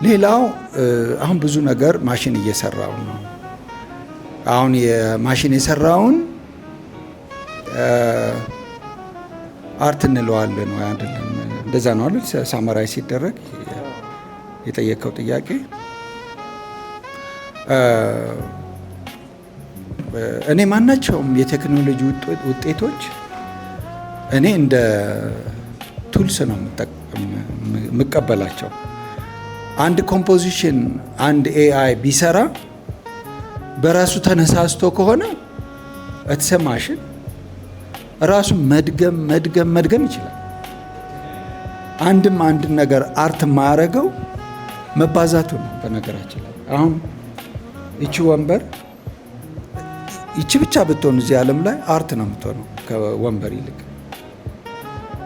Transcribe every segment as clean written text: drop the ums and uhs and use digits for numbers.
ሌላው አሁን ብዙ ነገር ማሽን እየሰራው ነው። አሁን የማሽን የሰራውን አርት እንለዋለን ወይ አይደለም? እንደዛ ነው አይደል? ሳመራይ ሲደረግ የጠየቀው ጥያቄ እኔ ማናቸውም የቴክኖሎጂ ውጤቶች እኔ እንደ ቱልስ ነው የምቀበላቸው። አንድ ኮምፖዚሽን አንድ ኤአይ ቢሰራ በራሱ ተነሳስቶ ከሆነ እትሰማሽን ራሱ መድገም ይችላል። አንድ ነገር አርት ማረገው መባዛቱ ነው። በነገራችን ላይ አሁን እቺ ወንበር ይቺ ብቻ ብትሆን እዚህ ዓለም ላይ አርት ነው የምትሆነው ከወንበር ይልቅ።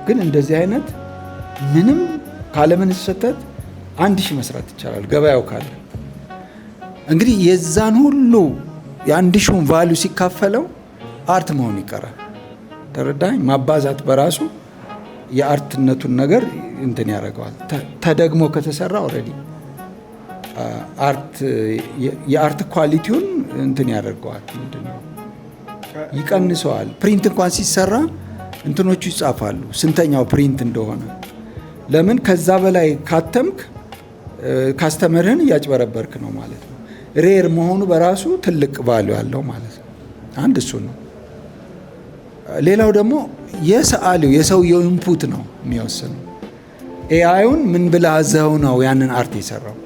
ግን እንደዚህ አይነት ምንም ካለምን ሰተት 1000 መስራት ይቻላል ገበያው ካለ። እንግዲህ የዛን ሁሉ የ1000ን ቫልዩ ሲካፈለው አርት መሆን ይቀራል። ተረዳኝ? ማባዛት በራሱ የአርትነቱን ነገር እንትን ያደርገዋል። ተደግሞ ከተሰራ ኦልሬዲ አርት የአርት ኳሊቲውን እንትን ያደርገዋል፣ ምንድነው ይቀንሰዋል። ፕሪንት እንኳን ሲሰራ እንትኖቹ ይጻፋሉ ስንተኛው ፕሪንት እንደሆነ። ለምን ከዛ በላይ ካተምክ ካስተመርህን እያጭበረበርክ ነው ማለት ነው። ሬር መሆኑ በራሱ ትልቅ ቫልዩ ያለው ማለት ነው። አንድ እሱ ነው። ሌላው ደግሞ የሰዓሊው የሰውየው ኢንፑት ነው የሚወስነው። ኤአይውን ምን ብለህ አዘኸው ነው ያንን አርት የሰራው?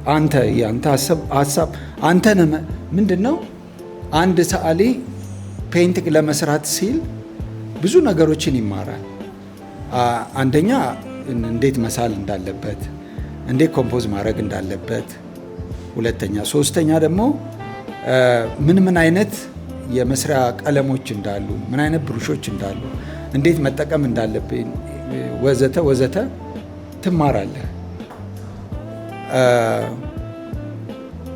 አንተ ሀሳብ አንተ ምንድነው? አንድ ሰዓሊ ፔይንቲንግ ለመስራት ሲል ብዙ ነገሮችን ይማራል። አንደኛ እንዴት መሳል እንዳለበት፣ እንዴት ኮምፖዝ ማድረግ እንዳለበት፣ ሁለተኛ ሶስተኛ ደግሞ ምን አይነት የመስሪያ ቀለሞች እንዳሉ፣ ምን አይነት ብሩሾች እንዳሉ፣ እንዴት መጠቀም እንዳለብን ወዘተ ትማራለህ።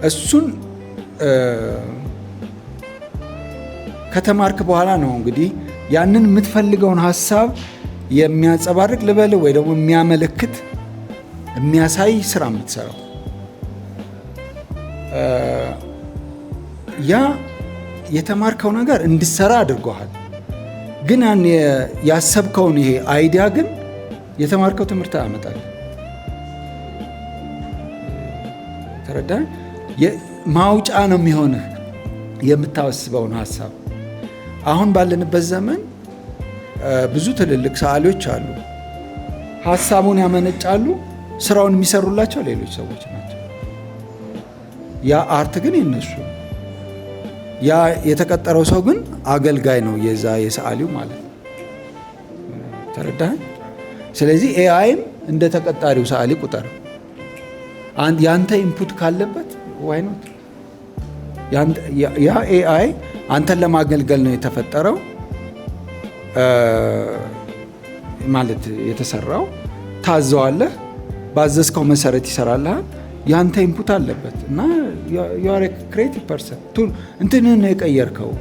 እሱን ከተማርክ በኋላ ነው እንግዲህ ያንን የምትፈልገውን ሀሳብ የሚያንጸባርቅ ልበል ወይ ደግሞ የሚያመለክት የሚያሳይ ስራ የምትሰራው። ያ የተማርከው ነገር እንድሰራ አድርጎሃል። ግን ያሰብከውን ይሄ አይዲያ ግን የተማርከው ትምህርት ያመጣል። ተረዳኝ? ማውጫ ነው የሚሆንህ የምታወስበውን ሀሳብ። አሁን ባለንበት ዘመን ብዙ ትልልቅ ሰዓሊዎች አሉ። ሀሳቡን ያመነጫሉ፣ ስራውን የሚሰሩላቸው ሌሎች ሰዎች ናቸው። ያ አርት ግን የነሱ፣ ያ የተቀጠረው ሰው ግን አገልጋይ ነው የዛ የሰዓሊው ማለት ነው። ተረዳኝ? ስለዚህ ኤአይም እንደ ተቀጣሪው ሰዓሊ ቁጠር። ያንተ ኢንፑት ካለበት ዋይ ኖት? ያ ኤአይ አንተን ለማገልገል ነው የተፈጠረው ማለት የተሰራው። ታዘዋለህ፣ ባዘዝከው መሰረት ይሰራልሃል። ያንተ ኢንፑት አለበት እና you are a creative person። እንትንን ነው የቀየርከው፣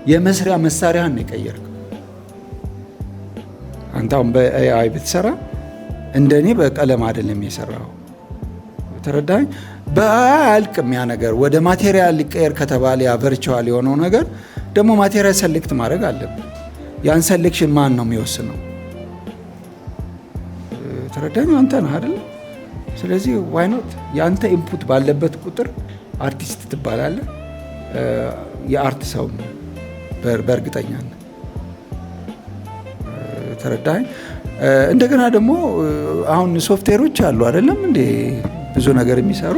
የመስሪያ መሳሪያህን ነው የቀየርከው። አንተ አሁን በኤአይ ብትሰራ እንደኔ በቀለም አይደለም የሰራው። ተረዳኝ? በአልቅም ያ ነገር ወደ ማቴሪያል ሊቀየር ከተባለ ያ ቨርቹዋል የሆነው ነገር ደግሞ ማቴሪያል ሰሌክት ማድረግ አለብን። ያን ሰሌክሽን ማን ነው የሚወስነው? ተረዳኝ? አንተ ነህ አይደል? ስለዚህ ዋይ ኖት? ያንተ ኢንፑት ባለበት ቁጥር አርቲስት ትባላለህ። የአርት ሰው በእርግጠኛነት። ተረዳኝ? እንደገና ደግሞ አሁን ሶፍትዌሮች አሉ አይደለም እንዴ? ብዙ ነገር የሚሰሩ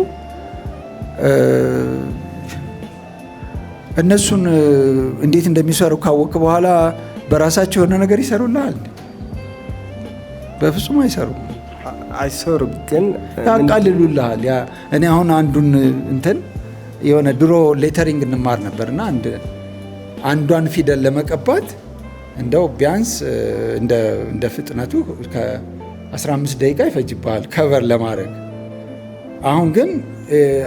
እነሱን እንዴት እንደሚሰሩ ካወቅ በኋላ በራሳቸው የሆነ ነገር ይሰሩልሃል? በፍጹም አይሰሩም። ግን ያቃልሉልሃል። እኔ አሁን አንዱን የሆነ ድሮ ሌተሪንግ እንማር ነበርና አንዷን ፊደል ለመቀባት እንደው ቢያንስ እንደ ፍጥነቱ ከ15 ደቂቃ ይፈጅብሃል ከቨር ለማድረግ። አሁን ግን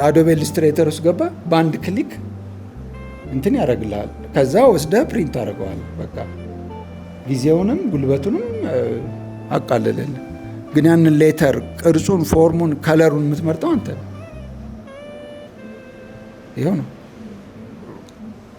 አዶቤ ኢሉስትሬተር ውስጥ ገባ፣ በአንድ ክሊክ ያደርግልሃል። ከዛ ወስደህ ፕሪንት አድርገዋል። በቃ ጊዜውንም ጉልበቱንም አቃለለልን። ግን ያንን ሌተር ቅርጹን፣ ፎርሙን፣ ከለሩን የምትመርጠው አንተ ነው። ይኸው ነው።